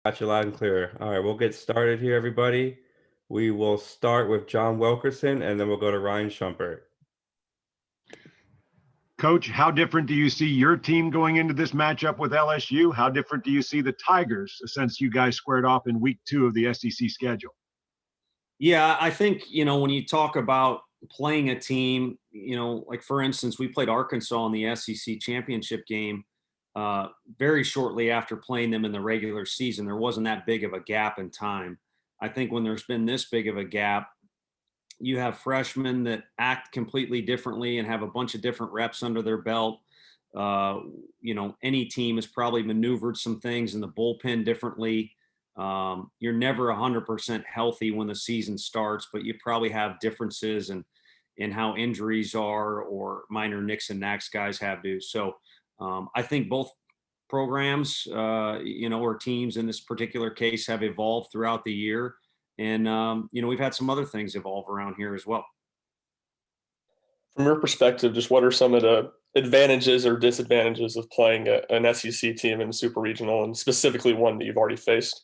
Got you loud and clear. All right, we'll get started here, everybody. We will start with John Wilkerson, and then we'll go to Ryan Schumpert. Coach, how different do you see your team going into this matchup with LSU? How different do you see the Tigers since you guys squared off in week 2 of the SEC schedule? Yeah, I think, when you talk about playing a team, like for instance, we played Arkansas in the SEC championship game very shortly after playing them in the regular season. There wasn't that big of a gap in time. I think when there's been this big of a gap, you have freshmen that act completely differently and have a bunch of different reps under their belt. Any team has probably maneuvered some things in the bullpen differently. You're never 100% healthy when the season starts, but you probably have differences in how injuries are or minor nicks and knacks guys have to. So I think both programs, or teams in this particular case have evolved throughout the year. And, we've had some other things evolve around here as well. From your perspective, just what are some of the advantages or disadvantages of playing an SEC team in Super Regional, and specifically one that you've already faced?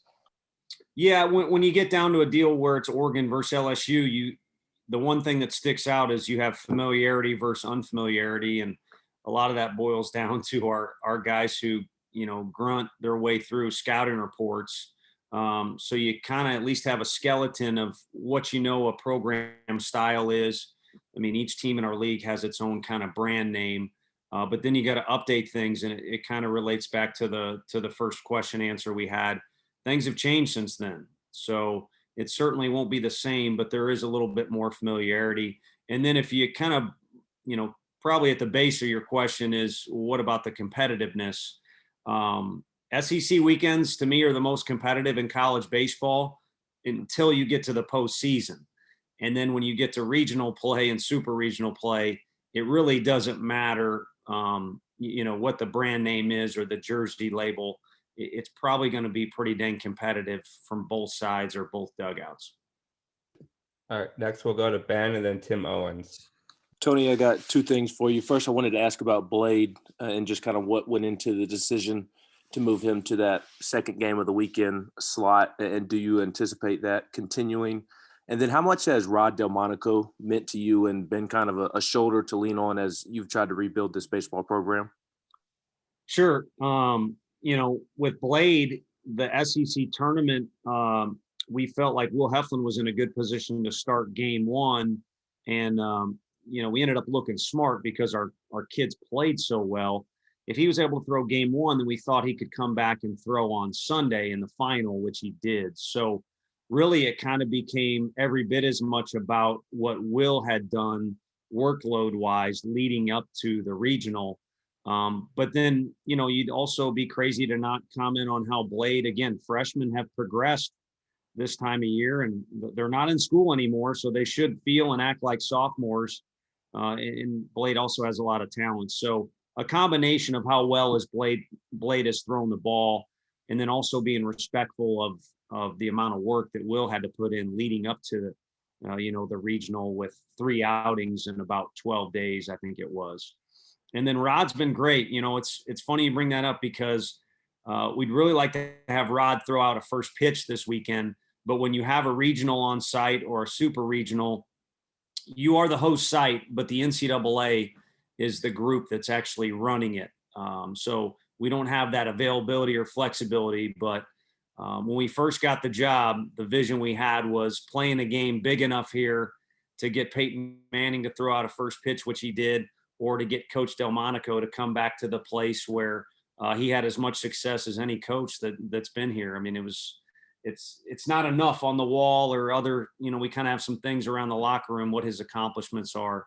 Yeah, when you get down to a deal where it's Oregon versus LSU, the one thing that sticks out is you have familiarity versus unfamiliarity, and a lot of that boils down to our guys who grunt their way through scouting reports. So you kind of at least have a skeleton of what a program style is. I mean, each team in our league has its own kind of brand name, but then you got to update things, and it kind of relates back to the first question answer we had. Things have changed since then, so it certainly won't be the same, but there is a little bit more familiarity. And then if you kind of, probably at the base of your question is, what about the competitiveness? SEC weekends to me are the most competitive in college baseball until you get to the postseason. And then when you get to regional play and super regional play, it really doesn't matter, what the brand name is or the jersey label. It's probably going to be pretty dang competitive from both sides or both dugouts. All right, next we'll go to Ben and then Tim Owens. Tony, I got two things for you. First, I wanted to ask about Blade and just kind of what went into the decision to move him to that second game of the weekend slot, and do you anticipate that continuing? And then how much has Rod Delmonico meant to you and been kind of a shoulder to lean on as you've tried to rebuild this baseball program? Sure. With Blade, the SEC tournament, we felt like Will Heflin was in a good position to start game one. And, we ended up looking smart because our kids played so well. If he was able to throw game one, then we thought he could come back and throw on Sunday in the final, which he did. So really it kind of became every bit as much about what Will had done workload wise leading up to the regional. But then, you'd also be crazy to not comment on how Blade, again, freshmen have progressed this time of year, and they're not in school anymore, so they should feel and act like sophomores. And Blade also has a lot of talent. So a combination of how well as Blade has thrown the ball, and then also being respectful of the amount of work that Will had to put in leading up to the regional with 3 outings in about 12 days, I think it was. And then Rod's been great. It's funny you bring that up because we'd really like to have Rod throw out a first pitch this weekend. But when you have a regional on site or a super regional, you are the host site, but the NCAA is the group that's actually running it. So we don't have that availability or flexibility. But when we first got the job, the vision we had was playing a game big enough here to get Peyton Manning to throw out a first pitch, which he did, or to get Coach Delmonico to come back to the place where he had as much success as any coach that's been here. I mean, it's not enough on the wall or other, we kind of have some things around the locker room, what his accomplishments are.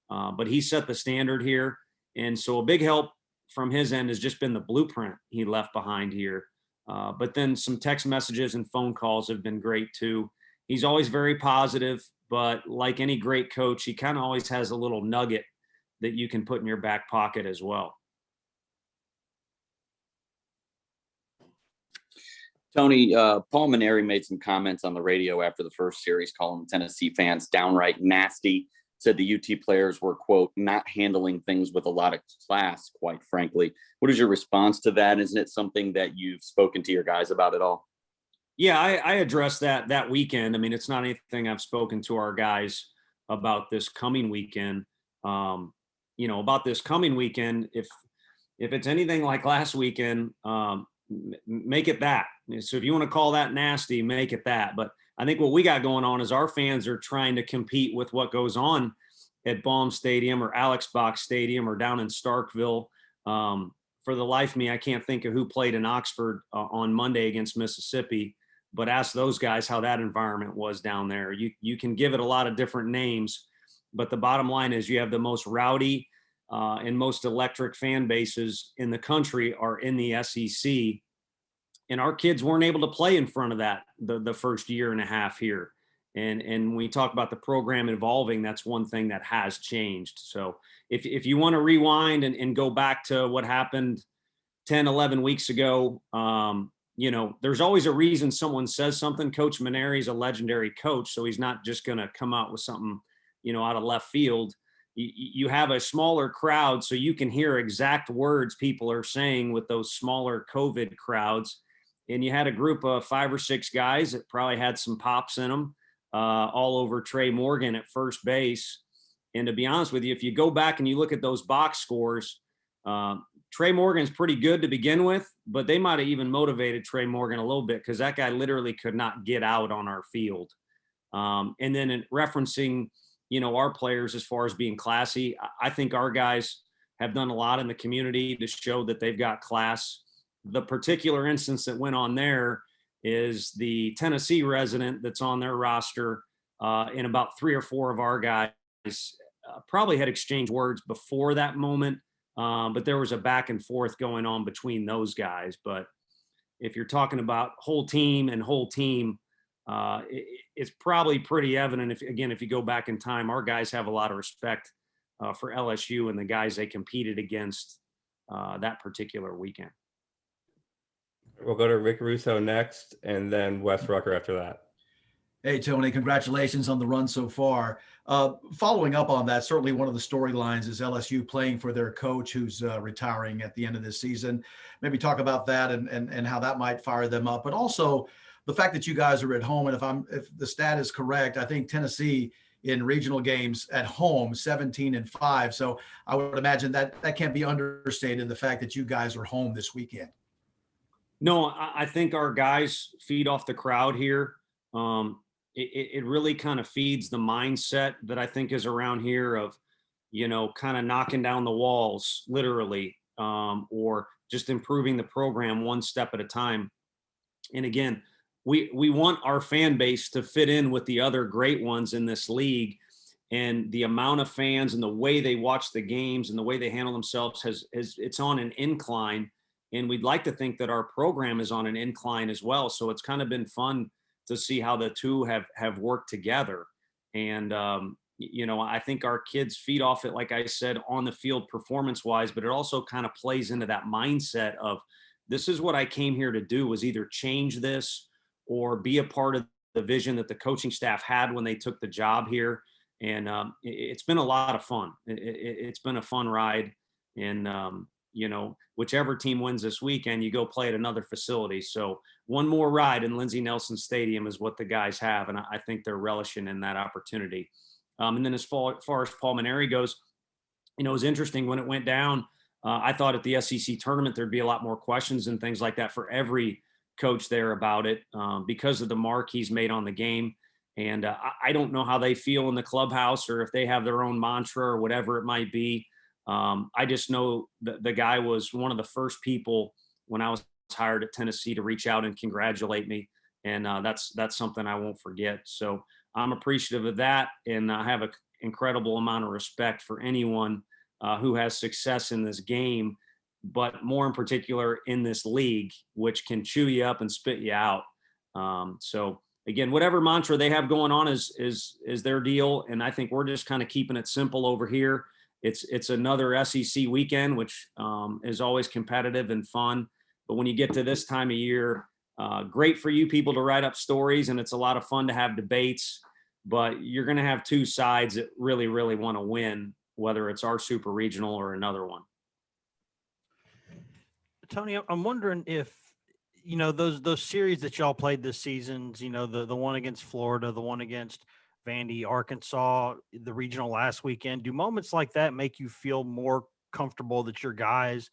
But he set the standard here. And so a big help from his end has just been the blueprint he left behind here. But then some text messages and phone calls have been great too. He's always very positive, but like any great coach, he kind of always has a little nugget that you can put in your back pocket as well. Tony, Paul Maneri made some comments on the radio after the first series, calling Tennessee fans downright nasty. Said the UT players were, quote, not handling things with a lot of class, quite frankly. What is your response to that? Isn't it something that you've spoken to your guys about at all? Yeah, I addressed that weekend. I mean, it's not anything I've spoken to our guys about this coming weekend. About this coming weekend, if it's anything like last weekend, make it that. So if you want to call that nasty, make it that. But I think what we got going on is our fans are trying to compete with what goes on at Baum Stadium or Alex Box Stadium or down in Starkville. For the life of me, I can't think of who played in Oxford on Monday against Mississippi, but ask those guys how that environment was down there. You can give it a lot of different names, but the bottom line is you have the most rowdy and most electric fan bases in the country are in the SEC. And our kids weren't able to play in front of that the first year and a half here. And when we talk about the program evolving, that's one thing that has changed. So if you want to rewind and go back to what happened 10, 11 weeks ago, there's always a reason someone says something. Coach Maneri's a legendary coach, so he's not just going to come out with something, out of left field. You have a smaller crowd, so you can hear exact words people are saying with those smaller COVID crowds. And you had a group of 5 or 6 guys that probably had some pops in them all over Trey Morgan at first base. And to be honest with you, if you go back and you look at those box scores, Trey Morgan's pretty good to begin with, but they might have even motivated Trey Morgan a little bit because that guy literally could not get out on our field. And then in referencing, our players as far as being classy, I think our guys have done a lot in the community to show that they've got class. The particular instance that went on there is the Tennessee resident that's on their roster, and about 3 or 4 of our guys probably had exchanged words before that moment, but there was a back and forth going on between those guys. But if you're talking about whole team, it's probably pretty evident if you go back in time, our guys have a lot of respect for LSU and the guys they competed against that particular weekend. We'll go to Rick Russo next, and then Wes Rucker after that. Hey, Tony, congratulations on the run so far. Following up on that, certainly one of the storylines is LSU playing for their coach who's retiring at the end of this season. Maybe talk about that and how that might fire them up, but also the fact that you guys are at home. And if the stat is correct, I think Tennessee in regional games at home, 17-5. So I would imagine that can't be understated, the fact that you guys are home this weekend. No, I think our guys feed off the crowd here. It really kind of feeds the mindset that I think is around here of, kind of knocking down the walls, literally, or just improving the program one step at a time. And again, we want our fan base to fit in with the other great ones in this league. And the amount of fans and the way they watch the games and the way they handle themselves it's on an incline. And we'd like to think that our program is on an incline as well. So it's kind of been fun to see how the two have worked together. And, I think our kids feed off it, like I said, on the field performance wise, but it also kind of plays into that mindset of this is what I came here to do, was either change this or be a part of the vision that the coaching staff had when they took the job here. And it's been a lot of fun. It's been a fun ride. And, whichever team wins this weekend, you go play at another facility. So one more ride in Lindsey Nelson Stadium is what the guys have. And I think they're relishing in that opportunity. And then as far as Paul Maneri goes, it was interesting when it went down. I thought at the SEC tournament, there'd be a lot more questions and things like that for every coach there about it because of the mark he's made on the game. And I don't know how they feel in the clubhouse or if they have their own mantra or whatever it might be. I just know that the guy was one of the first people when I was hired at Tennessee to reach out and congratulate me. And that's something I won't forget. So I'm appreciative of that. And I have an incredible amount of respect for anyone who has success in this game, but more in particular in this league, which can chew you up and spit you out. So again, whatever mantra they have going on is their deal. And I think we're just kind of keeping it simple over here. It's another SEC weekend, which is always competitive and fun. But when you get to this time of year, great for you people to write up stories, and it's a lot of fun to have debates. But you're going to have two sides that really, really want to win, whether it's our super regional or another one. Tony, I'm wondering if, those series that y'all played this season, the one against Florida, the one against Vandy, Arkansas, the regional last weekend, do moments like that make you feel more comfortable that your guys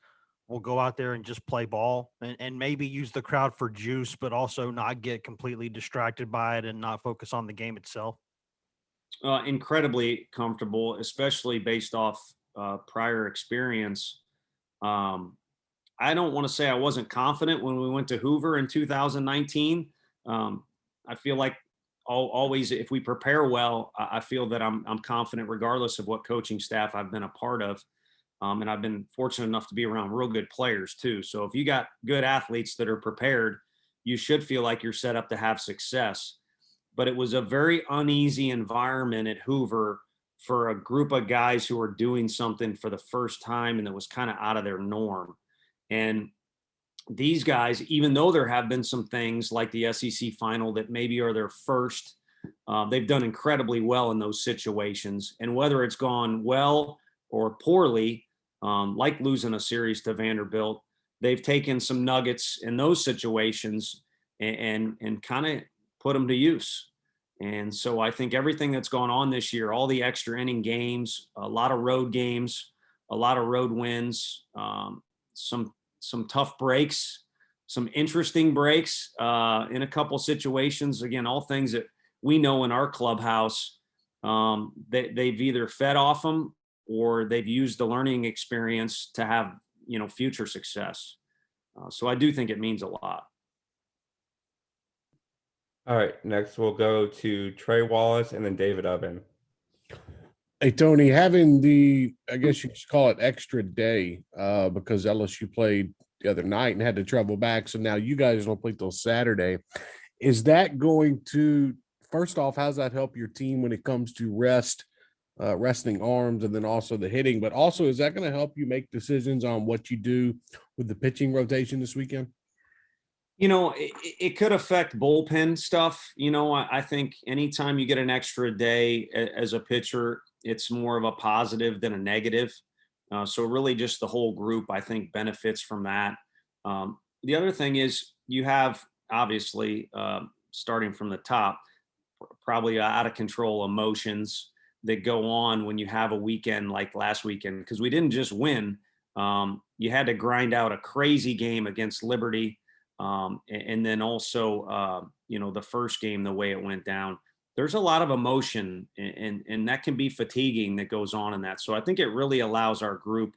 will go out there and just play ball and maybe use the crowd for juice, but also not get completely distracted by it and not focus on the game itself? Incredibly comfortable, especially based off prior experience. I don't want to say I wasn't confident when we went to Hoover in 2019. I feel like always, if we prepare well, I feel that I'm confident regardless of what coaching staff I've been a part of. And I've been fortunate enough to be around real good players too. So if you got good athletes that are prepared, you should feel like you're set up to have success. But it was a very uneasy environment at Hoover for a group of guys who were doing something for the first time and that was kind of out of their norm. And these guys, even though there have been some things like the SEC final that maybe are their first, they've done incredibly well in those situations. And whether it's gone well or poorly, like losing a series to Vanderbilt, they've taken some nuggets in those situations and kind of put them to use. And so I think everything that's gone on this year, all the extra inning games, a lot of road games, a lot of road wins, some tough breaks, some interesting breaks in a couple situations. Again, all things that we know in our clubhouse, they've either fed off them or they've used the learning experience to have, future success. So I do think it means a lot. All right, next we'll go to Trey Wallace and then David Ubben. Hey, Tony, having I guess you could call it extra day because LSU played the other night and had to travel back. So now you guys don't play till Saturday. Is that going to, first off, how's that help your team when it comes to resting arms and then also the hitting? But also, is that going to help you make decisions on what you do with the pitching rotation this weekend? It could affect bullpen stuff. I think anytime you get an extra day as a pitcher, it's more of a positive than a negative. So really just the whole group, I think, benefits from that. The other thing is you have, obviously, starting from the top, probably out of control emotions that go on when you have a weekend like last weekend, because we didn't just win. You had to grind out a crazy game against Liberty. And then also, the first game, the way it went down, there's a lot of emotion and that can be fatiguing that goes on in that. So I think it really allows our group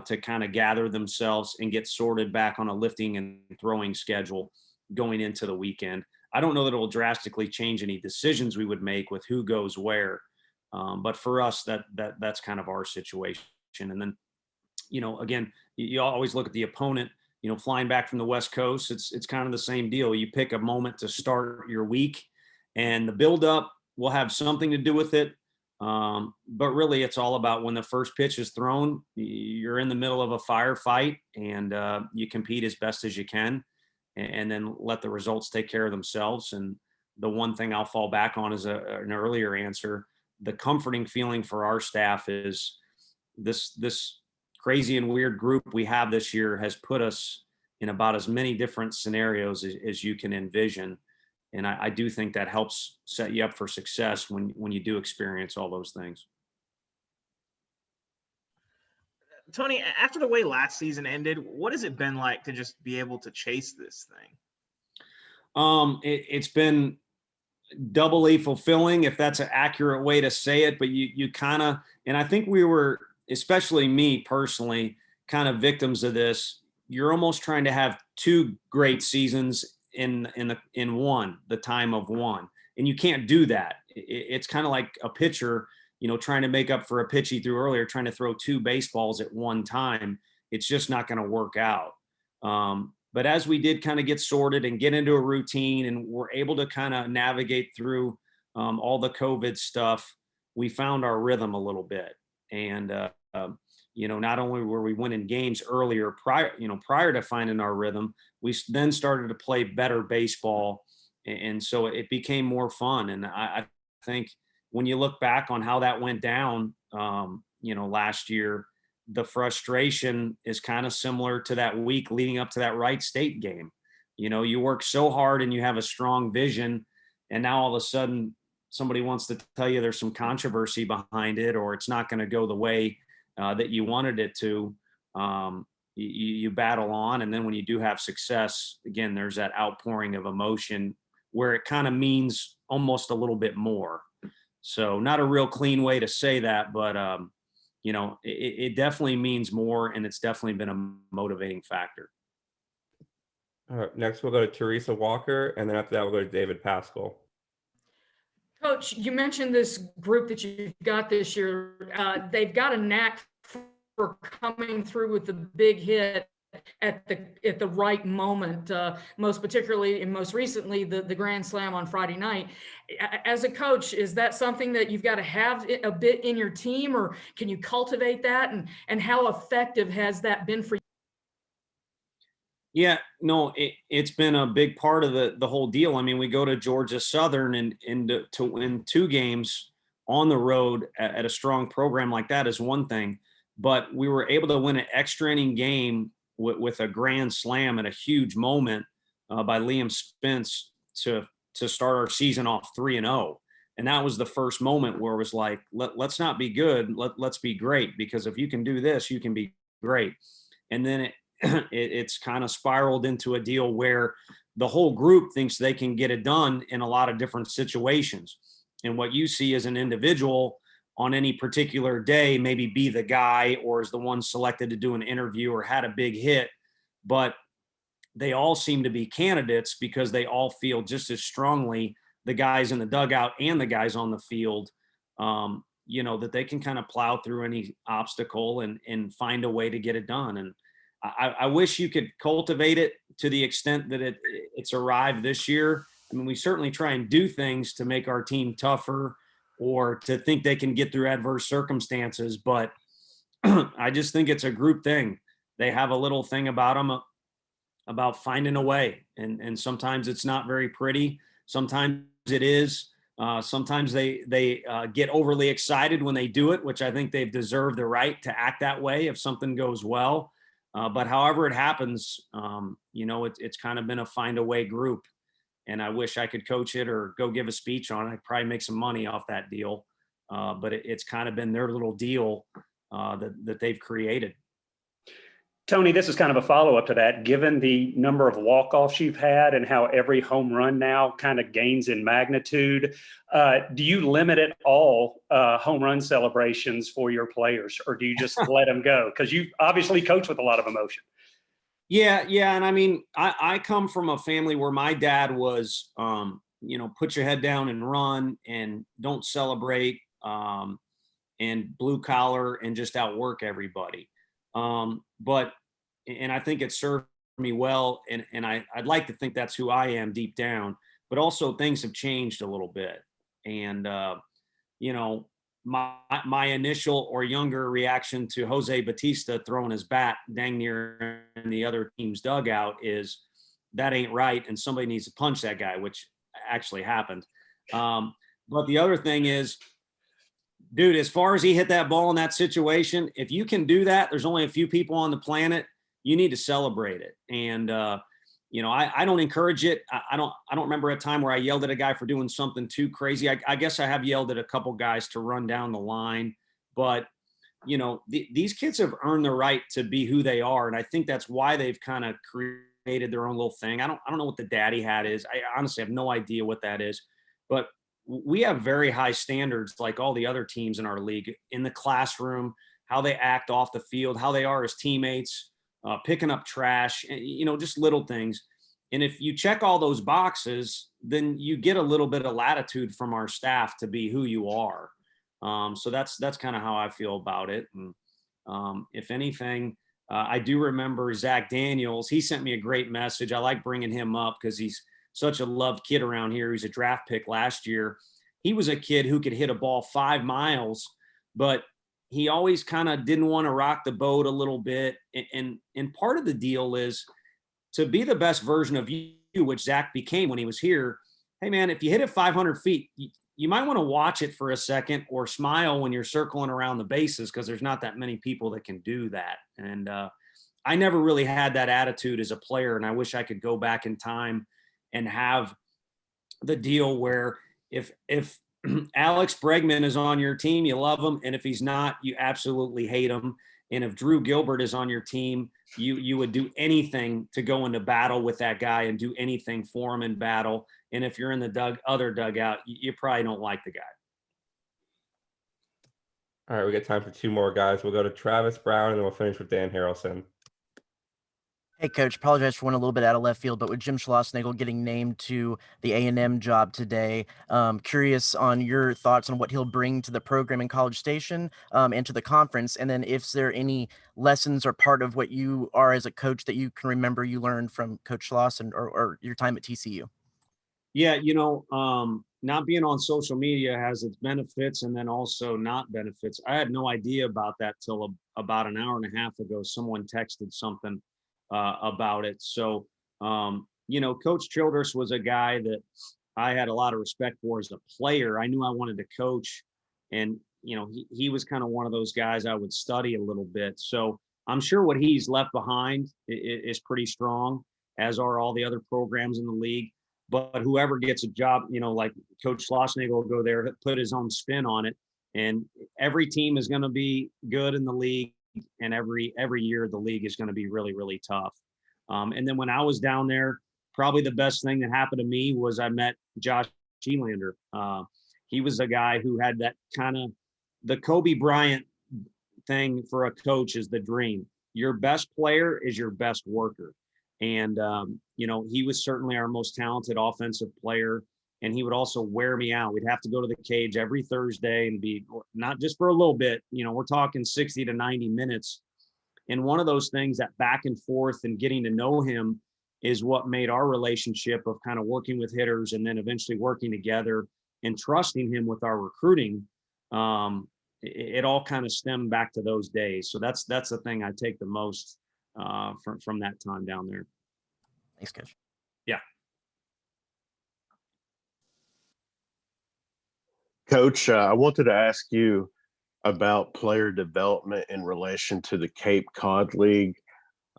to kind of gather themselves and get sorted back on a lifting and throwing schedule going into the weekend. I don't know that it will drastically change any decisions we would make with who goes where. But for us, that's kind of our situation. And then, again, you always look at the opponent. Flying back from the West Coast, it's kind of the same deal. You pick a moment to start your week, and the buildup will have something to do with it. But really, it's all about when the first pitch is thrown, you're in the middle of a firefight, and you compete as best as you can, and then let the results take care of themselves. And the one thing I'll fall back on is an earlier answer. The comforting feeling for our staff is this crazy and weird group we have this year has put us in about as many different scenarios as you can envision. And I do think that helps set you up for success when you do experience all those things. Tony, after the way last season ended, what has it been like to just be able to chase this thing? It's been doubly fulfilling, if that's an accurate way to say it, but you kind of, and I think we were, especially me personally, kind of victims of this. You're almost trying to have two great seasons in one, the time of one, and you can't do that. It's kind of like a pitcher, trying to make up for a pitch he threw earlier, trying to throw two baseballs at one time. It's just not going to work out. But as we did kind of get sorted and get into a routine and we're able to kind of navigate through all the COVID stuff, we found our rhythm a little bit. And, not only were we winning games earlier prior to finding our rhythm, we then started to play better baseball. And so it became more fun. And I think when you look back on how that went down, last year, the frustration is kind of similar to that week leading up to that Wright State game. You work so hard and you have a strong vision, and now all of a sudden somebody wants to tell you there's some controversy behind it, or it's not going to go the way that you wanted it to. You battle on, and then when you do have success, again, there's that outpouring of emotion where it kind of means almost a little bit more. So not a real clean way to say that, but it definitely means more, and it's definitely been a motivating factor. All right, next we'll go to Teresa Walker, and then after that we'll go to David Pascal. Coach, you mentioned this group that you've got this year. They've got a knack for coming through with the big hit at the right moment, most particularly and most recently the Grand Slam on Friday night. As a coach, is that something that you've got to have a bit in your team, or can you cultivate that? And how effective has that been for you? Yeah, no, it's been a big part of the whole deal. I mean, we go to Georgia Southern and to win 2 games on the road at a strong program like that is one thing, but we were able to win an extra inning game with a grand slam at a huge moment by Liam Spence to start our season off 3-0. And that was the first moment where it was like, let's not be good, let's be great, because if you can do this, you can be great. And then it's kind of spiraled into a deal where the whole group thinks they can get it done in a lot of different situations. And what you see as an individual on any particular day, maybe be the guy or is the one selected to do an interview or had a big hit, but they all seem to be candidates because they all feel just as strongly, the guys in the dugout and the guys on the field, that they can kind of plow through any obstacle and find a way to get it done. And I wish you could cultivate it to the extent that it's arrived this year. I mean, we certainly try and do things to make our team tougher or to think they can get through adverse circumstances, but I just think it's a group thing. They have a little thing about them about finding a way, and sometimes it's not very pretty. Sometimes it is. Sometimes they get overly excited when they do it, which I think they've deserved the right to act that way if something goes well. But however it happens, it's kind of been a find a way group. And I wish I could coach it or go give a speech on it. I'd probably make some money off that deal. But it's kind of been their little deal that they've created. Tony, this is kind of a follow-up to that. Given the number of walk-offs you've had and how every home run now kind of gains in magnitude, do you limit at all home run celebrations for your players, or do you just let them go? Because you obviously coach with a lot of emotion. Yeah. And I mean, I come from a family where my dad was, put your head down and run and don't celebrate, and blue collar and just outwork everybody. But I think it served me well, and I'd like to think that's who I am deep down, but also things have changed a little bit. And, my initial or younger reaction to Jose Batista throwing his bat dang near in the other team's dugout is that ain't right. And somebody needs to punch that guy, which actually happened. But the other thing is, dude, as far as he hit that ball in that situation, if you can do that, there's only a few people on the planet, you need to celebrate it. And, I don't encourage it. I don't remember a time where I yelled at a guy for doing something too crazy. I guess I have yelled at a couple guys to run down the line, but these kids have earned the right to be who they are. And I think that's why they've kind of created their own little thing. I don't know what the daddy hat is. I honestly have no idea what that is, but we have very high standards, like all the other teams in our league, in the classroom, how they act off the field, how they are as teammates, picking up trash, just little things. And if you check all those boxes, then you get a little bit of latitude from our staff to be who you are. So that's kind of how I feel about it. And if anything, I do remember Zach Daniels. He sent me a great message. I like bringing him up because he's such a loved kid around here. He's a draft pick last year. He was a kid who could hit a ball 5 miles, but he always kind of didn't want to rock the boat a little bit. And part of the deal is to be the best version of you, which Zach became when he was here. Hey man, if you hit it 500 feet, you might want to watch it for a second or smile when you're circling around the bases, because there's not that many people that can do that. And I never really had that attitude as a player, and I wish I could go back in time and have the deal where if Alex Bregman is on your team, you love him, and if he's not, you absolutely hate him. And if Drew Gilbert is on your team, you would do anything to go into battle with that guy and do anything for him in battle. And if you're in the other dugout, you probably don't like the guy. All right, we got time for two more guys. We'll go to Travis Brown, and then we'll finish with Dan Harrelson. Hey, Coach, apologize for one a little bit out of left field, but with Jim Schlosser getting named to the A&M job today, curious on your thoughts on what he'll bring to the program in College Station and to the conference, and then if there are any lessons or part of what you are as a coach that you can remember you learned from Coach Schlosser or your time at TCU. Yeah, not being on social media has its benefits and then also not benefits. I had no idea about that till about an hour and a half ago. Someone texted something about it. So, Coach Childress was a guy that I had a lot of respect for as a player. I knew I wanted to coach, and, he was kind of one of those guys I would study a little bit. So I'm sure what he's left behind is pretty strong, as are all the other programs in the league. But whoever gets a job, like Coach Schlossnagle will go there, put his own spin on it. And every team is going to be good in the league. And every year the league is going to be really, really tough. And then when I was down there, probably the best thing that happened to me was I met Josh Elander. He was a guy who had that kind of the Kobe Bryant thing for a coach is the dream. Your best player is your best worker. And, he was certainly our most talented offensive player. And he would also wear me out. We'd have to go to the cage every Thursday and be not just for a little bit, we're talking 60 to 90 minutes. And one of those things, that back and forth and getting to know him, is what made our relationship of kind of working with hitters and then eventually working together and trusting him with our recruiting. It all kind of stemmed back to those days. So that's the thing I take the most from that time down there. Thanks, Coach. Yeah. Coach, I wanted to ask you about player development in relation to the Cape Cod League.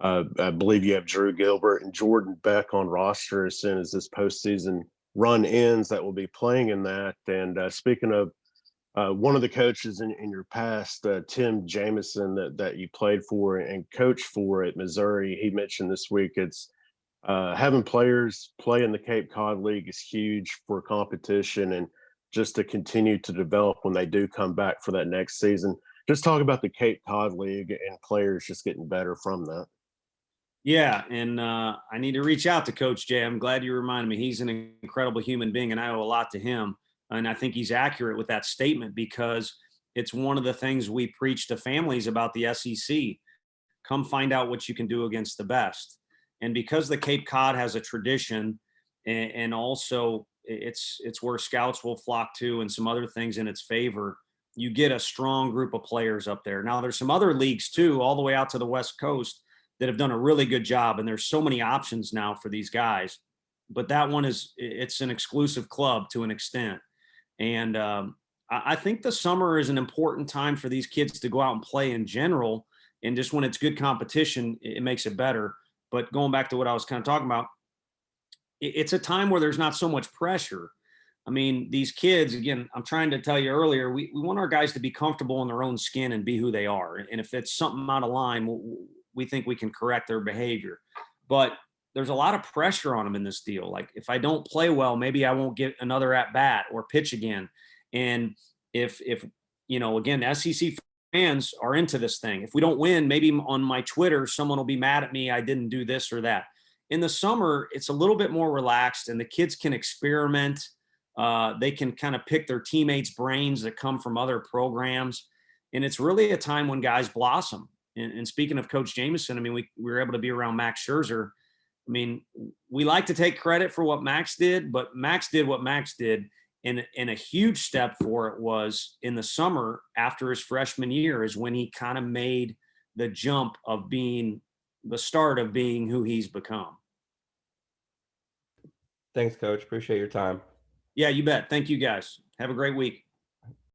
I believe you have Drew Gilbert and Jordan Beck on roster as soon as this postseason run ends that will be playing in that. And speaking of one of the coaches in your past, Tim Jameson, that you played for and coached for at Missouri, he mentioned this week it's having players play in the Cape Cod League is huge for competition and just to continue to develop when they do come back for that next season. Just talk about the Cape Cod League and players just getting better from that. Yeah, and I need to reach out to Coach Jay. I'm glad you reminded me. He's an incredible human being, and I owe a lot to him. And I think he's accurate with that statement, because it's one of the things we preach to families about the SEC. Come find out what you can do against the best. And because the Cape Cod has a tradition, and also it's where scouts will flock to and some other things in its favor, you get a strong group of players up there. Now, there's some other leagues too, all the way out to the West Coast, that have done a really good job. And there's so many options now for these guys. But that one it's an exclusive club to an extent. And I think the summer is an important time for these kids to go out and play in general. And just when it's good competition, it makes it better. But going back to what I was kind of talking about, it's a time where there's not so much pressure. I mean, these kids, again, I'm trying to tell you earlier, we want our guys to be comfortable in their own skin and be who they are. And if it's something out of line, we think we can correct their behavior. But there's a lot of pressure on them in this deal. Like, if I don't play well, maybe I won't get another at bat or pitch again. And if again, the SEC fans are into this thing. If we don't win, maybe on my Twitter, someone will be mad at me. I didn't do this or that. In the summer, it's a little bit more relaxed, and the kids can experiment. They can kind of pick their teammates' brains that come from other programs. And it's really a time when guys blossom. And speaking of Coach Jameson, I mean, we were able to be around Max Scherzer. I mean, we like to take credit for what Max did, but Max did what Max did. And a huge step for it was in the summer after his freshman year is when he kind of made the jump of being the start of being who he's become. Thanks, Coach. Appreciate your time. Yeah, you bet. Thank you, guys. Have a great week.